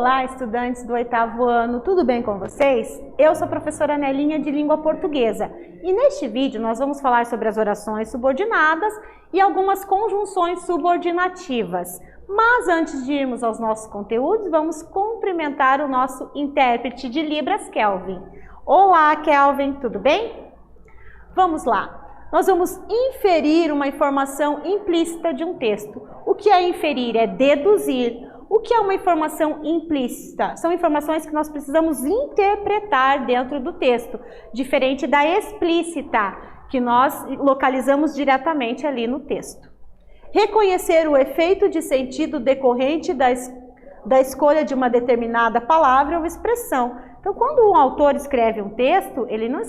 Olá, estudantes do 8º ano, tudo bem com vocês? Eu sou a professora Nelinha de Língua Portuguesa e neste vídeo nós vamos falar sobre as orações subordinadas e algumas conjunções subordinativas. Mas antes de irmos aos nossos conteúdos, vamos cumprimentar o nosso intérprete de Libras, Kelvin. Olá, Kelvin, tudo bem? Vamos lá. Nós vamos inferir uma informação implícita de um texto. O que é inferir? É deduzir. O que é uma informação implícita? São informações que nós precisamos interpretar dentro do texto, diferente da explícita, que nós localizamos diretamente ali no texto. Reconhecer o efeito de sentido decorrente da escolha de uma determinada palavra ou expressão. Então, quando um autor escreve um texto, ele não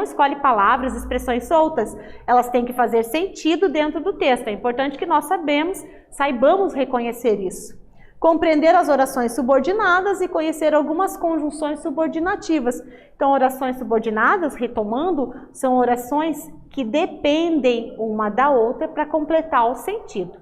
escolhe palavras, expressões soltas. Elas têm que fazer sentido dentro do texto. É importante que nós saibamos reconhecer isso. Compreender as orações subordinadas e conhecer algumas conjunções subordinativas. Então, orações subordinadas, retomando, são orações que dependem uma da outra para completar o sentido.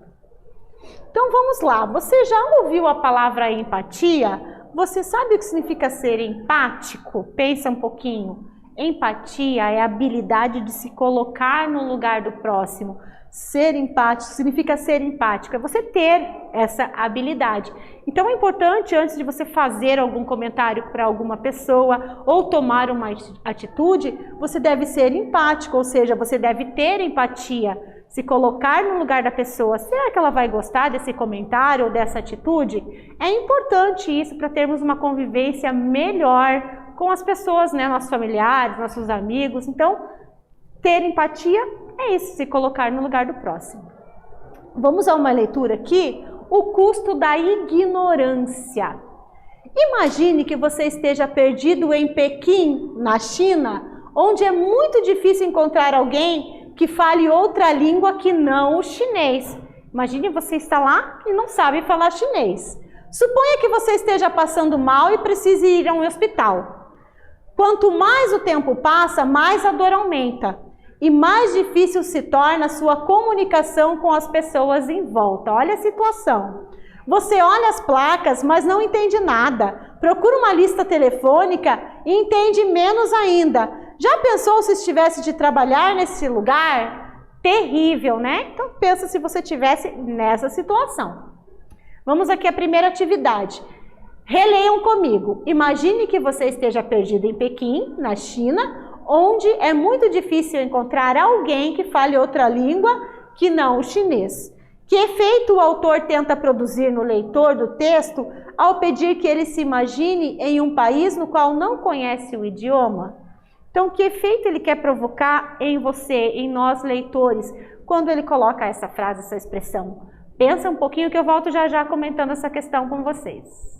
Então, vamos lá. Você já ouviu a palavra empatia? Você sabe o que significa ser empático? Pensa um pouquinho. Empatia é a habilidade de se colocar no lugar do próximo. Ser empático significa ser empático, é você ter essa habilidade. Então é importante, antes de você fazer algum comentário para alguma pessoa ou tomar uma atitude, você deve ser empático, ou seja, você deve ter empatia, se colocar no lugar da pessoa. Será que ela vai gostar desse comentário ou dessa atitude? É importante isso para termos uma convivência melhor com as pessoas, né? Nossos familiares, nossos amigos. Então, ter empatia é isso, se colocar no lugar do próximo. Vamos a uma leitura aqui, o custo da ignorância. Imagine que você esteja perdido em Pequim, na China, onde é muito difícil encontrar alguém que fale outra língua que não o chinês. Imagine você está lá e não sabe falar chinês. Suponha que você esteja passando mal e precise ir a um hospital. Quanto mais o tempo passa, mais a dor aumenta. E mais difícil se torna a sua comunicação com as pessoas em volta. Olha a situação. Você olha as placas, mas não entende nada. Procura uma lista telefônica e entende menos ainda. Já pensou se estivesse de trabalhar nesse lugar? Terrível, né? Então pensa se você estivesse nessa situação. Vamos aqui à primeira atividade. Releiam comigo. Imagine que você esteja perdido em Pequim, na China, onde é muito difícil encontrar alguém que fale outra língua que não o chinês. Que efeito o autor tenta produzir no leitor do texto ao pedir que ele se imagine em um país no qual não conhece o idioma? Então, que efeito ele quer provocar em você, em nós leitores, quando ele coloca essa frase, essa expressão? Pensa um pouquinho que eu volto já já comentando essa questão com vocês.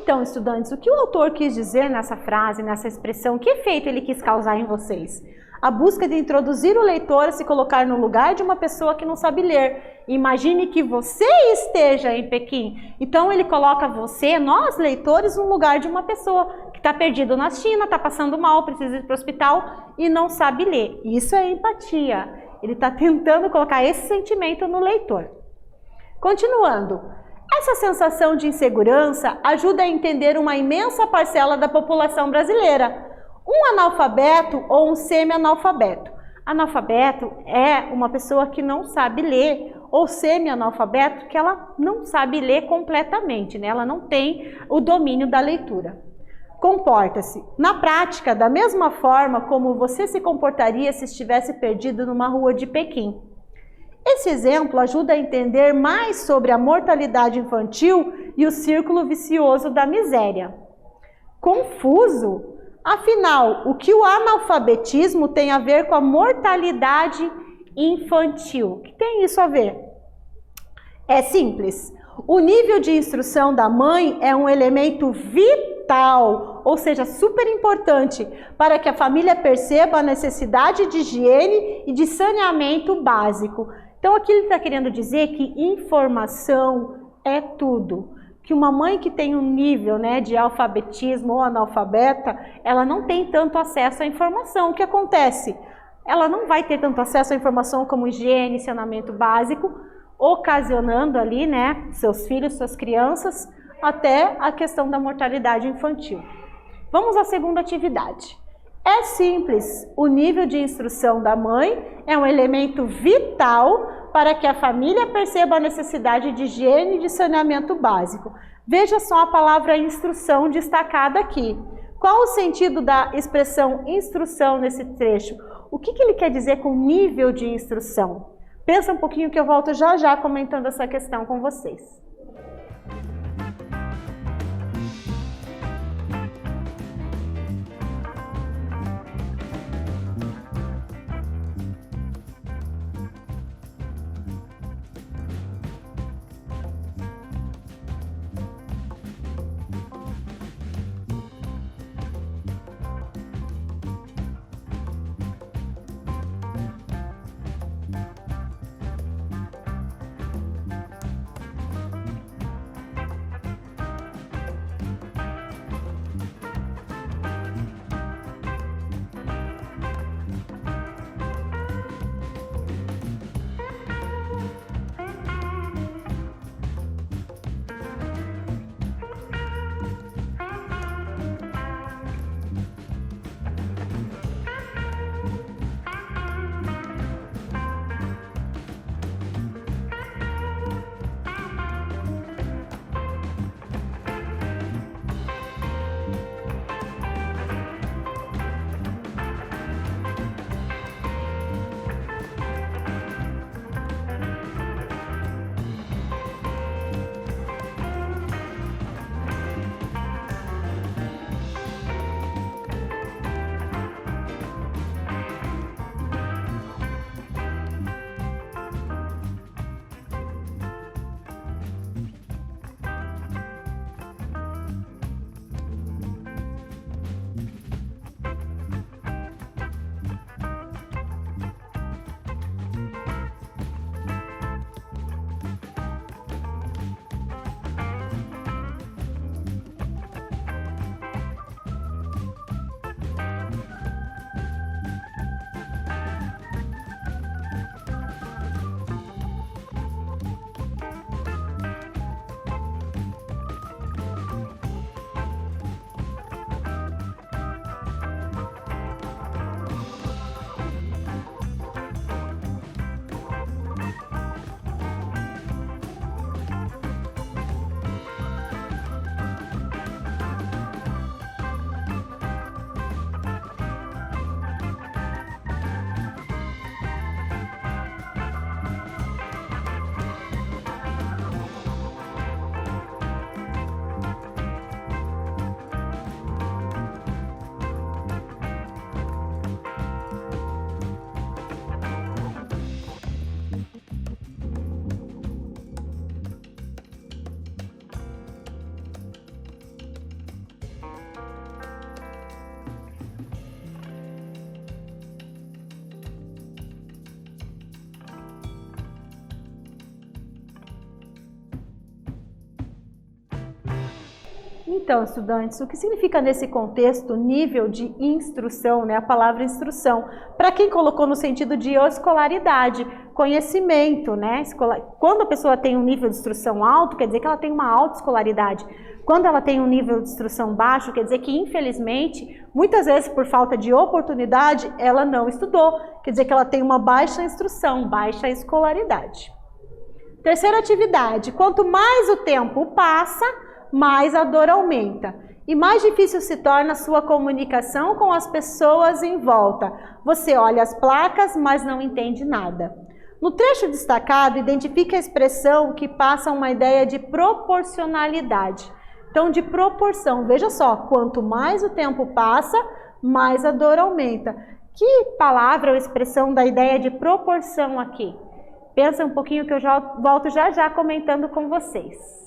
Então, estudantes, o que o autor quis dizer nessa frase, nessa expressão, que efeito ele quis causar em vocês? A busca de introduzir o leitor a se colocar no lugar de uma pessoa que não sabe ler. Imagine que você esteja em Pequim. Então ele coloca você, nós leitores, no lugar de uma pessoa que está perdido na China, está passando mal, precisa ir para o hospital e não sabe ler. Isso é empatia. Ele está tentando colocar esse sentimento no leitor. Continuando. Essa sensação de insegurança ajuda a entender uma imensa parcela da população brasileira. Um analfabeto ou um semi-analfabeto. Analfabeto é uma pessoa que não sabe ler, ou semi-analfabeto que ela não sabe ler completamente, né? Ela não tem o domínio da leitura. Comporta-se, na prática, da mesma forma como você se comportaria se estivesse perdido numa rua de Pequim. Esse exemplo ajuda a entender mais sobre a mortalidade infantil e o círculo vicioso da miséria. Confuso? Afinal, o que o analfabetismo tem a ver com a mortalidade infantil? O que tem isso a ver? É simples. O nível de instrução da mãe é um elemento vital, ou seja, super importante, para que a família perceba a necessidade de higiene e de saneamento básico. Então, aqui ele está querendo dizer que informação é tudo. Que uma mãe que tem um nível, né, de alfabetismo ou analfabeta, ela não tem tanto acesso à informação. O que acontece? Ela não vai ter tanto acesso à informação como higiene, saneamento básico, ocasionando ali, né, seus filhos, suas crianças, até a questão da mortalidade infantil. Vamos à segunda atividade. É simples, o nível de instrução da mãe é um elemento vital para que a família perceba a necessidade de higiene e de saneamento básico. Veja só a palavra instrução destacada aqui. Qual o sentido da expressão instrução nesse trecho? O que ele quer dizer com nível de instrução? Pensa um pouquinho que eu volto já já comentando essa questão com vocês. Então, estudantes, o que significa nesse contexto nível de instrução, né? A palavra instrução, para quem colocou no sentido de escolaridade, conhecimento, né? Quando a pessoa tem um nível de instrução alto, quer dizer que ela tem uma alta escolaridade. Quando ela tem um nível de instrução baixo, quer dizer que, infelizmente, muitas vezes por falta de oportunidade, ela não estudou. Quer dizer que ela tem uma baixa instrução, baixa escolaridade. Terceira atividade, quanto mais o tempo passa, mais a dor aumenta e mais difícil se torna a sua comunicação com as pessoas em volta. Você olha as placas, mas não entende nada. No trecho destacado, identifique a expressão que passa uma ideia de proporcionalidade. Então, de proporção, veja só, quanto mais o tempo passa, mais a dor aumenta. Que palavra ou expressão da ideia de proporção aqui? Pensa um pouquinho que eu já volto já comentando com vocês.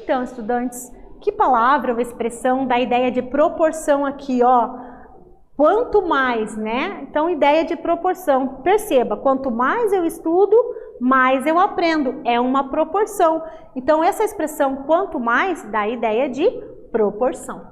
Então, estudantes, que palavra ou expressão da ideia de proporção aqui, ó? Quanto mais, né? Então, ideia de proporção. Perceba, quanto mais eu estudo, mais eu aprendo. É uma proporção. Então, essa expressão quanto mais dá a ideia de proporção.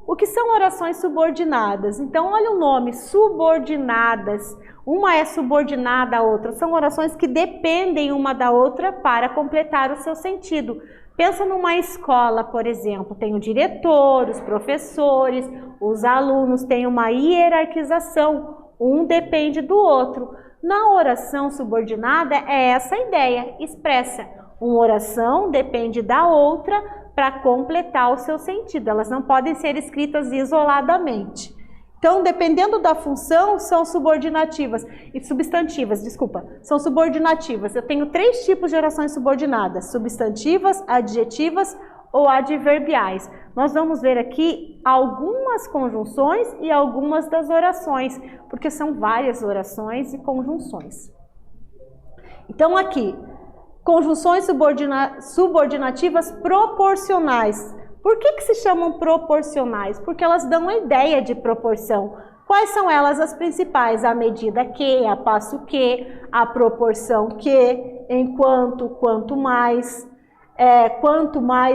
O que são orações subordinadas? Então, olha o nome, subordinadas. Uma é subordinada à outra. São orações que dependem uma da outra para completar o seu sentido. Pensa numa escola, por exemplo, tem o diretor, os professores, os alunos, tem uma hierarquização, um depende do outro. Na oração subordinada é essa ideia expressa. Uma oração depende da outra para completar o seu sentido, elas não podem ser escritas isoladamente. Então, dependendo da função, são subordinativas e substantivas, desculpa, são subordinativas. Eu tenho 3 tipos de orações subordinadas: substantivas, adjetivas ou adverbiais. Nós vamos ver aqui algumas conjunções e algumas das orações, porque são várias orações e conjunções. Então, aqui, conjunções subordinativas proporcionais. Por que se chamam proporcionais? Porque elas dão a ideia de proporção. Quais são elas as principais? A medida que, a passo que, a proporção que, enquanto, quanto mais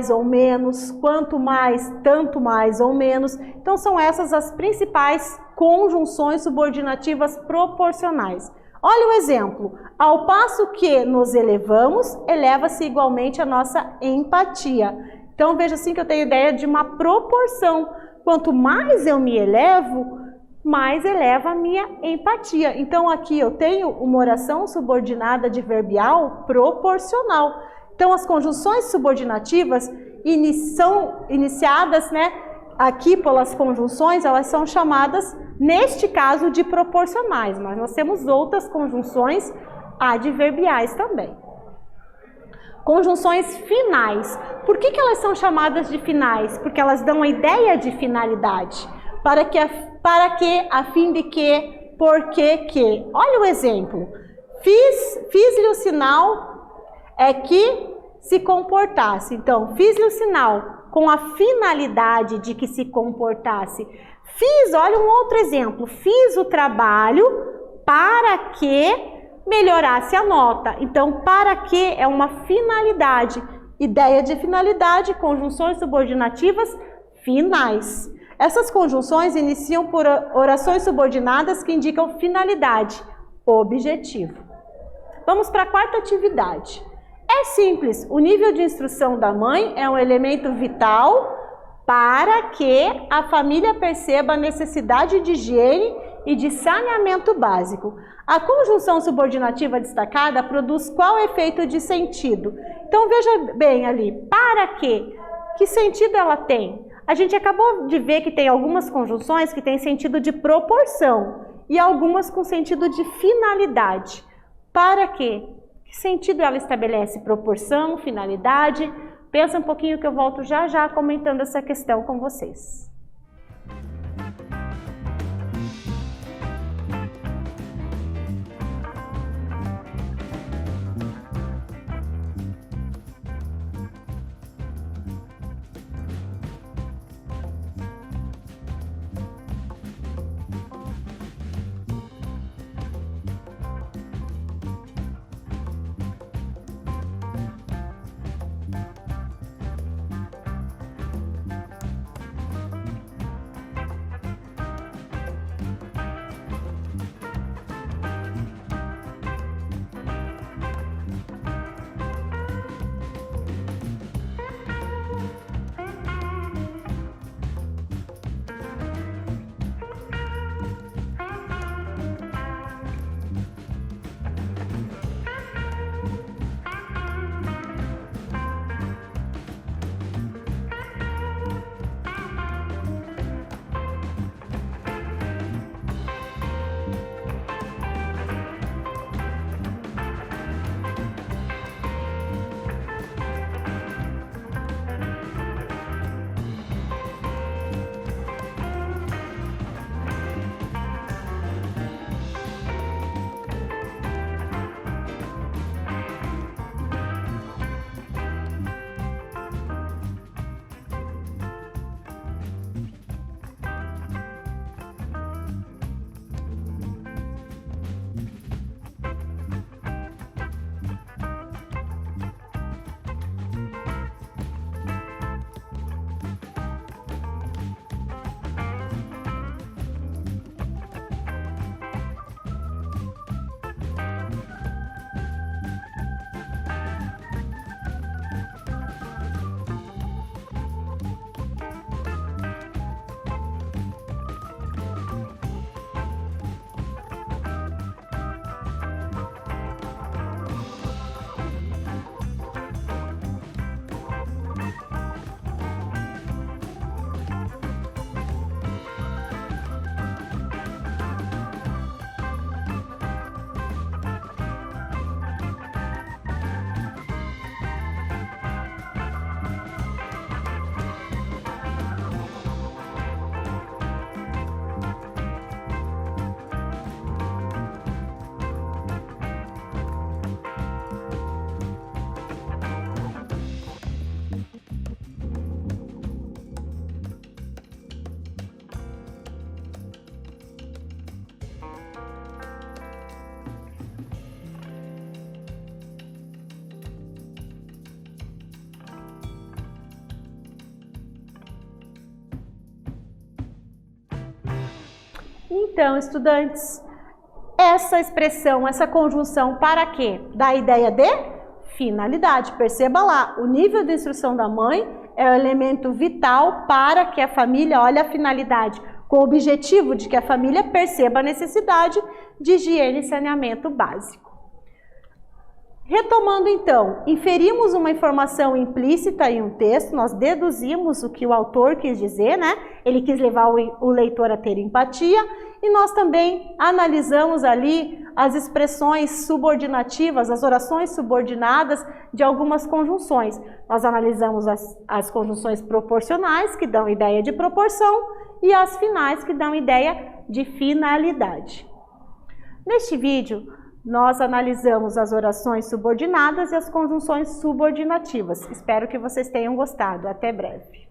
ou menos, quanto mais, tanto mais ou menos. Então são essas as principais conjunções subordinativas proporcionais. Olha o exemplo. Ao passo que nos elevamos, eleva-se igualmente a nossa empatia. Então, veja assim que eu tenho ideia de uma proporção. Quanto mais eu me elevo, mais eleva a minha empatia. Então, aqui eu tenho uma oração subordinada adverbial proporcional. Então, as conjunções subordinativas são iniciadas, aqui pelas conjunções, elas são chamadas, neste caso, de proporcionais. Mas nós temos outras conjunções adverbiais também. Conjunções finais. Por que elas são chamadas de finais? Porque elas dão a ideia de finalidade. Para que, a fim de que, por que. Olha o exemplo. Fiz-lhe o sinal que se comportasse. Então, fiz-lhe o sinal com a finalidade de que se comportasse. Olha um outro exemplo. Fiz o trabalho para que melhorasse a nota. Então, para que é uma finalidade. Ideia de finalidade, conjunções subordinativas finais. Essas conjunções iniciam por orações subordinadas que indicam finalidade, objetivo. Vamos para a 4ª atividade. É simples, o nível de instrução da mãe é um elemento vital para que a família perceba a necessidade de higiene e de saneamento básico. A conjunção subordinativa destacada produz qual efeito de sentido? Então veja bem ali, para quê? Que sentido ela tem? A gente acabou de ver que tem algumas conjunções que têm sentido de proporção e algumas com sentido de finalidade. Para quê? Que sentido ela estabelece? Proporção, finalidade? Pensa um pouquinho que eu volto já comentando essa questão com vocês. Então, estudantes, essa expressão, essa conjunção para quê? Dá a ideia de finalidade. Perceba lá, o nível de instrução da mãe é o elemento vital para que a família olhe a finalidade, com o objetivo de que a família perceba a necessidade de higiene e saneamento básico. Retomando então, inferimos uma informação implícita em um texto, nós deduzimos o que o autor quis dizer, né? Ele quis levar o leitor a ter empatia, e nós também analisamos ali as expressões subordinativas, as orações subordinadas de algumas conjunções. Nós analisamos as conjunções proporcionais, que dão ideia de proporção, e as finais, que dão ideia de finalidade. Neste vídeo, nós analisamos as orações subordinadas e as conjunções subordinativas. Espero que vocês tenham gostado. Até breve.